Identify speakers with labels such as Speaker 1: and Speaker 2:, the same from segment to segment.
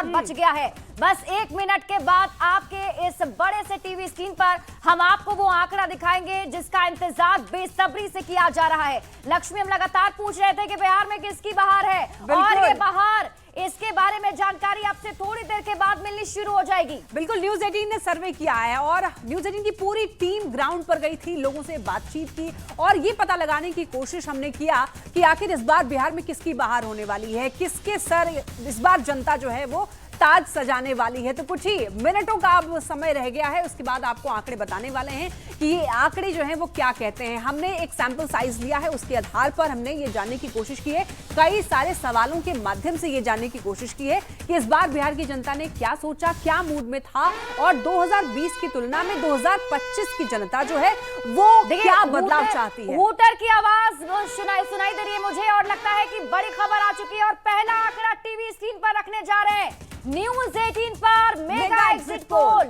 Speaker 1: बच गया है। बस 1 मिनट के बाद आपके इस बड़े से टीवी स्क्रीन पर हम आपको वो आंकड़ा दिखाएंगे जिसका इंतजार बेसब्री से किया जा रहा है। लक्ष्मी, हम लगातार पूछ रहे थे कि बिहार में किसकी बहार है, और ये बहार, इसके बारे में जानकारी आपसे थोड़ी देर के बाद मिलनी शुरू हो जाएगी।
Speaker 2: बिल्कुल, न्यूज़ 18 ने सर्वे किया है और न्यूज़ 18 की पूरी टीम ग्राउंड पर गई थी, लोगों से बातचीत की और ये पता लगाने की कोशिश हमने किया कि आखिर इस बार बिहार में किसकी बहार होने वाली है, किसके सर इस बार जनता जो है वो ताज सजाने वाली है। तो कुछ ही मिनटों का अब समय रह गया है, उसके बाद आपको आंकड़े बताने वाले हैं कि ये आंकड़े जो हैं वो क्या कहते हैं। हमने एक सैंपल साइज लिया है, उसके आधार पर हमने ये जानने की कोशिश की है, कई सारे सवालों के माध्यम से ये जानने की कोशिश की है कि इस बार बिहार की जनता ने क्या सोचा, क्या मूड में था और 2020 की तुलना में 2025 की जनता जो है वो क्या बदलाव चाहती है।
Speaker 1: वोटर की आवाज सुनाई दे रही है मुझे और लगता है कि बड़ी खबर आ चुकी है और पहला आंकड़ा टीवी स्क्रीन पर रखने जा रहे हैं। न्यूज़ 18 पर मेगा एग्जिट पोल।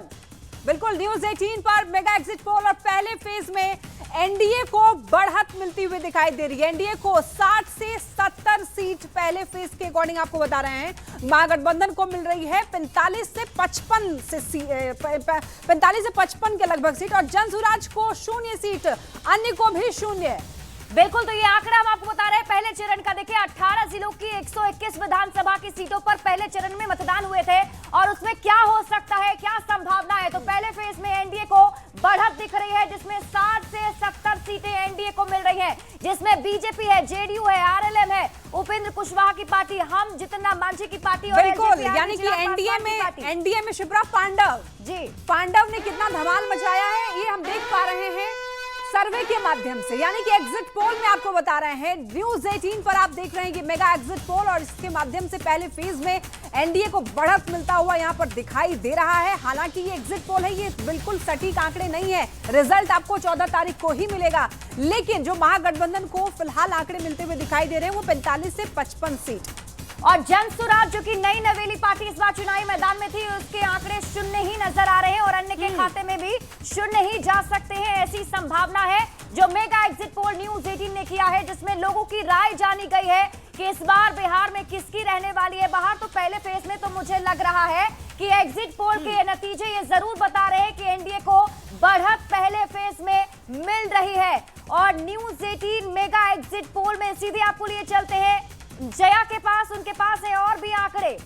Speaker 2: बिल्कुल, न्यूज़ 18 पर मेगा एग्जिट पोल और पहले फेज में एनडीए को बढ़त मिलती हुई दिखाई दे रही है। एनडीए को 60 से 70 सीट पहले फेज के अकॉर्डिंग आपको बता रहे हैं। महागठबंधन को मिल रही है 45 से 55 के लगभग सीट और जनसुराज को 0 सीट, अन्य को भी 0।
Speaker 1: बिल्कुल, तो ये आंकड़ा हम आपको बता रहे हैं पहले चरण का। देखिए, 18 जिलों की 121 विधानसभा की सीटों पर पहले चरण में मतदान हुए थे और उसमें क्या हो सकता है, क्या संभावना है। तो पहले फेज में एनडीए को बढ़त दिख रही है जिसमें 60 से 70 सीटें एनडीए को मिल रही हैं, जिसमें बीजेपी है, जेडीयू है, आरएलएम है, उपेंद्र कुशवाहा की पार्टी, हम जितना मांझी की पार्टी और
Speaker 2: बिल्कुल, यानी कि एनडीए में शिप्रा पांडव ने कितना धमाल मचाया है ये हम देख पा रहे हैं सर्वे के माध्यम से। यानी कि एग्जिट पोल में आपको बता रहे हैं, न्यूज़ 18 पर आप देख रहे हैं कि मेगा एग्जिट पोल और इसके माध्यम से पहले फेज में एनडीए को बढ़त मिलता हुआ यहां पर दिखाई दे रहा है। हालांकि ये एग्जिट पोल है, ये बिल्कुल सटीक आंकड़े नहीं है, रिजल्ट आपको 14 तारीख को ही मिलेगा। लेकिन जो महागठबंधन को फिलहाल आंकड़े मिलते हुए दिखाई दे रहे हैं वो 45 से 55 सीट।
Speaker 1: और जनसुराज जो कि नई नवेली पार्टी इस बार चुनावी मैदान में थी, उसके आंकड़े 0 ही नजर आ रहे हैं और अन्य के खाते में भी 0 ही जा सकते हैं, ऐसी संभावना है। जो मेगा एग्जिट पोल न्यूज़ 18 ने किया है जिसमें लोगों की राय जानी गई है कि इस बार बिहार में किसकी रहने वाली है बहार। तो पहले फेज में तो मुझे लग रहा है कि एग्जिट पोल के नतीजे ये जरूर बता रहे हैं कि एनडीए को बढ़त पहले फेज में मिल रही है। और न्यूज़ 18 मेगा एग्जिट पोल में सीधे आपको लिए चलते हैं जया के पास, उनके पास है और भी आंकड़े।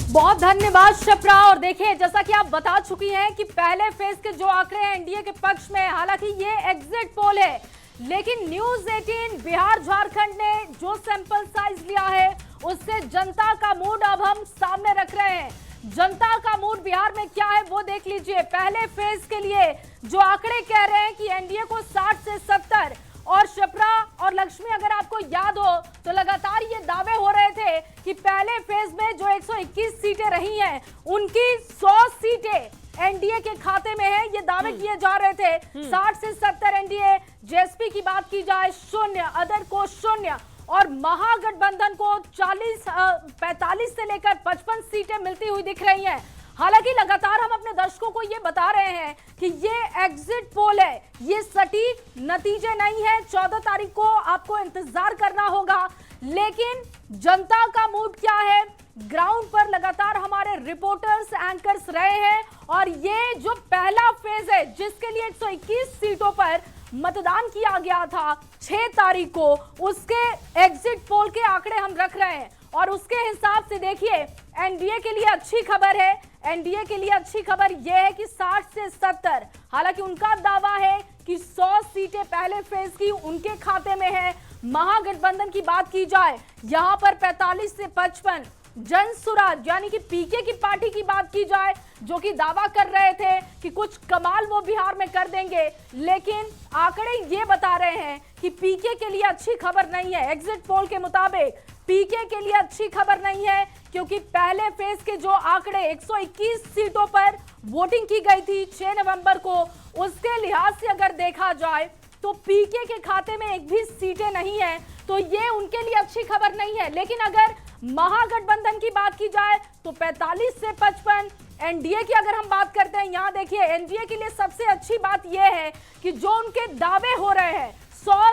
Speaker 3: बहुत धन्यवाद शिप्रा। और देखिए, जैसा कि आप बता चुकी हैं कि पहले फेज के जो आंकड़े हैं एनडीए के पक्ष में, हालांकि ये एग्जिट पोल है, लेकिन न्यूज़ 18 बिहार झारखंड ने जो सैंपल साइज लिया है उससे जनता का मूड अब हम सामने रख रहे हैं। जनता का मूड बिहार में क्या है वो देख लीजिए। पहले फेज के लिए जो आंकड़े कह रहे हैं कि एनडीए को 60 से 70, और शिप्रा और लक्ष्मी, अगर आपको याद हो तो लगातार ये दावे हो रहे थे कि पहले फेज में जो 121 सीटें रही हैं उनकी 100 सीटें एनडीए के खाते में है, ये दावे किए जा रहे थे। 60 से 70 एनडीए, जेएसपी की बात की जाए 0, अदर को 0 और महागठबंधन को 45 से लेकर 55 सीटें मिलती हुई दिख रही हैं। हालांकि लगातार हम अपने दर्शकों को ये बता रहे हैं कि ये एग्जिट पोल है, ये सटीक नतीजे नहीं है। 14 तारीख को आपको इंतजार करना होगा। लेकिन जनता का मूड क्या है, ग्राउंड पर लगातार हमारे रिपोर्टर्स, एंकर्स रहे हैं और ये जो पहला फेज है जिसके लिए 121 सीटों पर मतदान किया गया था 6 तारीख को, उसके एग्जिट पोल के आंकड़े हम रख रहे हैं और उसके हिसाब से देखिए एनडीए के लिए अच्छी खबर है। एनडीए के लिए अच्छी खबर यह है कि 60 से 70, हालांकि उनका दावा है कि 100 सीटें पहले फेज की उनके खाते में है। महागठबंधन की बात की जाए यहां पर 45 से 55, जनसुराज यानी कि पीके की पार्टी की बात की जाए जो कि दावा कर रहे थे कि कुछ कमाल वो बिहार में कर देंगे, लेकिन आंकड़े ये बता रहे हैं कि पीके के लिए अच्छी खबर नहीं है। एग्जिट पोल के मुताबिक पीके के लिए अच्छी खबर नहीं है क्योंकि पहले फेज के जो आंकड़े 121 सीटों पर वोटिंग की गई थी 6 नवंबर को, उसके लिहाज से अगर देखा जाए तो पीके के खाते में एक भी सीटें नहीं है, तो ये उनके लिए अच्छी खबर नहीं है। लेकिन अगर महागठबंधन की बात की जाए तो 45 से 55, एनडीए की अगर हम बात करते हैं, यहां देखिए एनडीए के लिए सबसे अच्छी बात यह है कि जो उनके दावे हो रहे हैं 100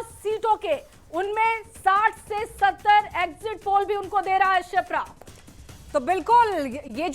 Speaker 3: सीटों के, उनमें 60 से 70 एग्जिट पोल भी उनको दे रहा है शिप्रा।
Speaker 2: तो बिल्कुल ये